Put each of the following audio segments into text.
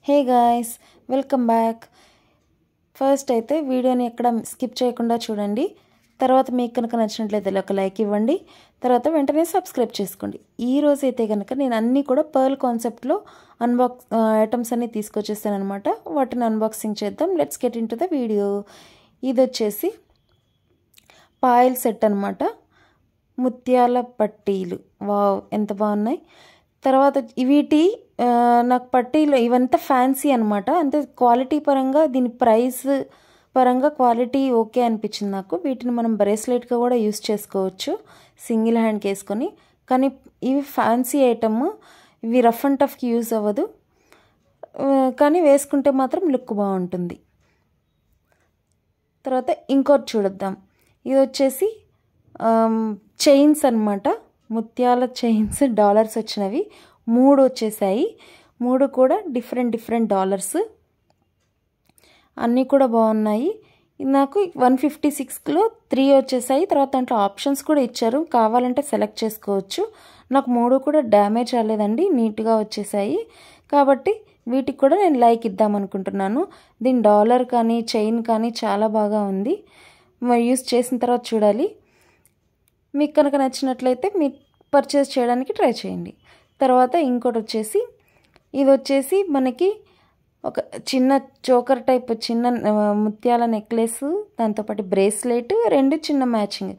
Hey guys, welcome back. First అయితే వీడియోని ఎక్కడ స్కిప్ చేయకుండా చూడండి. తర్వాత మీకు కనుక నచ్చినట్లయితే ఒక లైక్ ఇవ్వండి. తర్వాత వెంటనే సబ్స్క్రైబ్ చేసుకోండి. ఈరోజు అయితే కనుక నేను అన్నీ కూడా పర్ల్ కాన్సెప్ట్లో ఐటమ్స్ అన్నీ తీసుకొచ్చేస్తాను అనమాట. వాటిని అన్బాక్సింగ్ చేద్దాం. Let's get in to the video. ఇది వచ్చేసి పాయల్ సెట్ అనమాట. ముత్యాల పట్టీలు, వావ్ ఎంత బాగున్నాయి. తర్వాత వీటి నాకు పట్టీలు ఇవంతా ఫ్యాన్సీ అనమాట. అంటే క్వాలిటీ పరంగా దీని ప్రైస్ పరంగా క్వాలిటీ ఓకే అనిపించింది నాకు. వీటిని మనం బ్రేస్లెట్గా కూడా యూస్ చేసుకోవచ్చు సింగిల్ హ్యాండ్కి వేసుకొని. కానీ ఇవి ఫ్యాన్సీ ఐటమ్, ఇవి రఫ్ అండ్ టఫ్కి యూజ్ అవ్వదు, కానీ వేసుకుంటే మాత్రం లుక్ బాగుంటుంది. తర్వాత ఇంకోటి చూడొద్దాం. ఇది వచ్చేసి చైన్స్ అనమాట. ముత్యాల చైన్స్, డాలర్స్ వచ్చినవి 3 వచ్చేసాయి. 3 కూడా డిఫరెంట్ డాలర్స్, అన్నీ కూడా బాగున్నాయి. నాకు 156లో 3 వచ్చేసాయి. తర్వాత దాంట్లో ఆప్షన్స్ కూడా ఇచ్చారు, కావాలంటే సెలెక్ట్ చేసుకోవచ్చు. నాకు 3 కూడా డ్యామేజ్ అవ్వలేదండి, నీట్గా వచ్చేసాయి. కాబట్టి వీటికి కూడా నేను లైక్ ఇద్దాం అనుకుంటున్నాను. దీని డాలర్ కానీ చైన్ కానీ చాలా బాగా ఉంది. మరి యూస్ చేసిన తర్వాత చూడాలి. మీకు కనుక నచ్చినట్లయితే మీరు పర్చేస్ చేయడానికి ట్రై చేయండి. తర్వాత ఇంకోటి వచ్చేసి, ఇది వచ్చేసి మనకి ఒక చిన్న చోకర్ టైప్ చిన్న ముత్యాల నెక్లెస్, దాంతోపాటు బ్రేస్లెట్, 2 చిన్న మ్యాచింగ్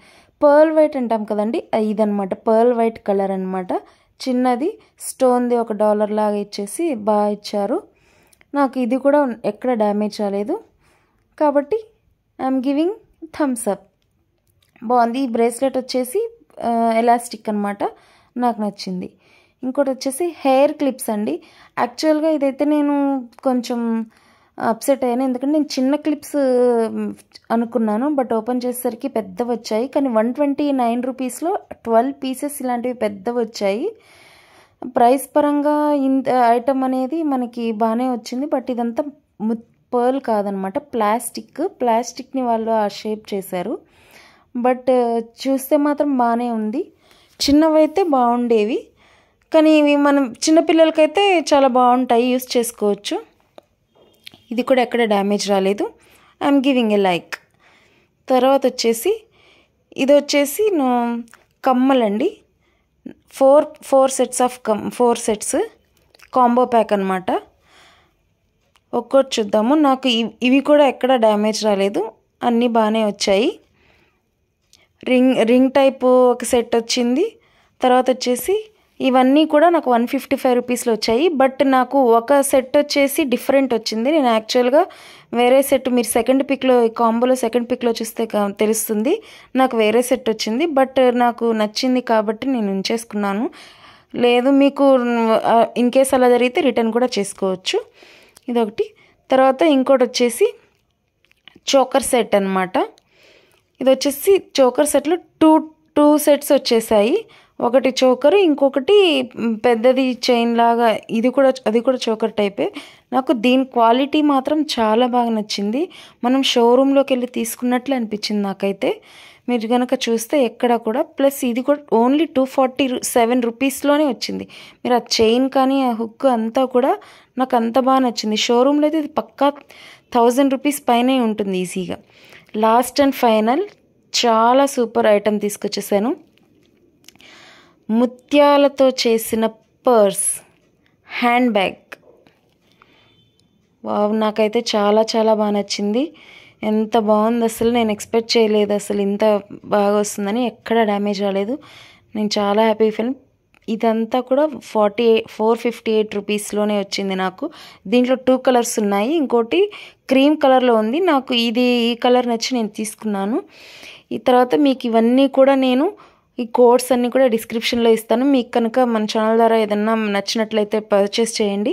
పర్ల్ వైట్ అంటాం కదండి, ఇదనమాట. పర్ల్ వైట్ కలర్ అనమాట. చిన్నది స్టోన్ది ఒక డాలర్ లాగా ఇచ్చేసి బాగా ఇచ్చారు. నాకు ఇది కూడా ఎక్కడ డ్యామేజ్ అవ్వలేదు, కాబట్టి ఐఎమ్ గివింగ్ థమ్స్ అప్. బాగుంది. ఈ బ్రేస్లెట్ వచ్చేసి ఎలాస్టిక్ అనమాట, నాకు నచ్చింది. ఇంకోటి వచ్చేసి హెయిర్ క్లిప్స్ అండి. యాక్చువల్గా ఇదైతే నేను కొంచెం అప్సెట్ అయ్యాను, ఎందుకంటే నేను చిన్న క్లిప్స్ అనుకున్నాను. బట్ ఓపెన్ చేసేసరికి పెద్దవి వచ్చాయి. కానీ 129 రూపీస్లో 12 పీసెస్ ఇలాంటివి పెద్దవి వచ్చాయి. ప్రైస్ పరంగా ఇంత ఐటమ్ అనేది మనకి బాగానే వచ్చింది. బట్ ఇదంతా పర్ల్ కాదనమాట, ప్లాస్టిక్ని వాళ్ళు ఆ షేప్ చేశారు. బట్ చూస్తే మాత్రం బాగానే ఉంది. చిన్నవైతే బాగుండేవి, కానీ ఇవి మనం చిన్నపిల్లలకైతే చాలా బాగుంటాయి, యూస్ చేసుకోవచ్చు. ఇది కూడా ఎక్కడ డ్యామేజ్ రాలేదు. I'm giving a like. తర్వాత వచ్చేసి ఇది వచ్చేసి కమ్మలండి. 4 sets of 4 sets combo pack అనమాట. ఒక్కొక్కటి చూద్దాము. నాకు ఇవి కూడా ఎక్కడ డ్యామేజ్ రాలేదు, అన్నీ బాగానే వచ్చాయి. రింగ్ టైపు ఒక సెట్ వచ్చింది. తర్వాత వచ్చేసి ఇవన్నీ కూడా నాకు 155 రూపీస్లో వచ్చాయి. బట్ నాకు ఒక సెట్ వచ్చేసి డిఫరెంట్ వచ్చింది. నేను యాక్చువల్గా వేరే సెట్, మీరు సెకండ్ పిక్లో కాంబోలో సెకండ్ పిక్లో చూస్తే తెలుస్తుంది, నాకు వేరే సెట్ వచ్చింది. బట్ నాకు నచ్చింది కాబట్టి నేను ఉంచేసుకున్నాను. లేదు మీకు ఇన్ కేస్ అలా జరిగితే రిటర్న్ కూడా చేసుకోవచ్చు. ఇదొకటి. తర్వాత ఇంకోటి వచ్చేసి చోకర్ సెట్ అనమాట. ఇది వచ్చేసి చోకర్ సెట్లో టూ సెట్స్ వచ్చేసాయి. ఒకటి చోకర్, ఇంకొకటి పెద్దది చైన్ లాగా, అది కూడా చోకర్ టైపే. నాకు దీని క్వాలిటీ మాత్రం చాలా బాగా నచ్చింది. మనం షోరూంలోకి వెళ్ళి తీసుకున్నట్లు అనిపించింది నాకైతే. మీరు కనుక చూస్తే ఎక్కడ కూడా. ప్లస్ ఇది కూడా ఓన్లీ 247 రూపీస్లోనే వచ్చింది. మీరు ఆ చైన్ కానీ ఆ హుక్ అంతా కూడా నాకు అంత బాగా నచ్చింది. షోరూంలో అయితే ఇది పక్కా 1000 రూపీస్ పైనే ఉంటుంది ఈజీగా. లాస్ట్ అండ్ ఫైనల్ చాలా సూపర్ ఐటమ్ తీసుకొచ్చేసాను. ముత్యాలతో చేసిన పర్స్, హ్యాండ్ బ్యాగ్. వావ్, నాకైతే చాలా బాగా నచ్చింది. ఎంత బాగుంది అసలు. నేను ఎక్స్పెక్ట్ చేయలేదు అసలు ఇంత బాగా వస్తుందని. ఎక్కడ డ్యామేజ్ రాలేదు. నేను చాలా హ్యాపీ ఫీల్. ఇదంతా కూడా 458 రూపీస్లోనే వచ్చింది నాకు. దీంట్లో 2 కలర్స్ ఉన్నాయి. ఇంకోటి క్రీమ్ కలర్లో ఉంది. నాకు ఈ కలర్ నచ్చి నేను తీసుకున్నాను. ఈ తర్వాత మీకు ఇవన్నీ కూడా నేను ఈ కోడ్స్ అన్నీ కూడా డిస్క్రిప్షన్లో ఇస్తాను. మీకు కనుక మన ఛానల్ ద్వారా ఏదన్నా నచ్చినట్లయితే పర్చేస్ చేయండి.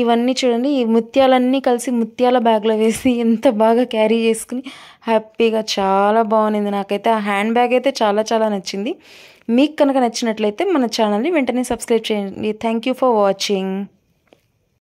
ఇవన్నీ చూడండి, ఈ ముత్యాలన్నీ కలిసి ముత్యాల బ్యాగ్లో వేసి ఎంత బాగా క్యారీ చేసుకుని హ్యాపీగా, చాలా బాగుంది. నాకైతే ఆ హ్యాండ్ బ్యాగ్ అయితే చాలా నచ్చింది. మీకు కనుక నచ్చినట్లయితే మన ఛానల్ని వెంటనే సబ్స్క్రైబ్ చేయండి. Thank you for watching.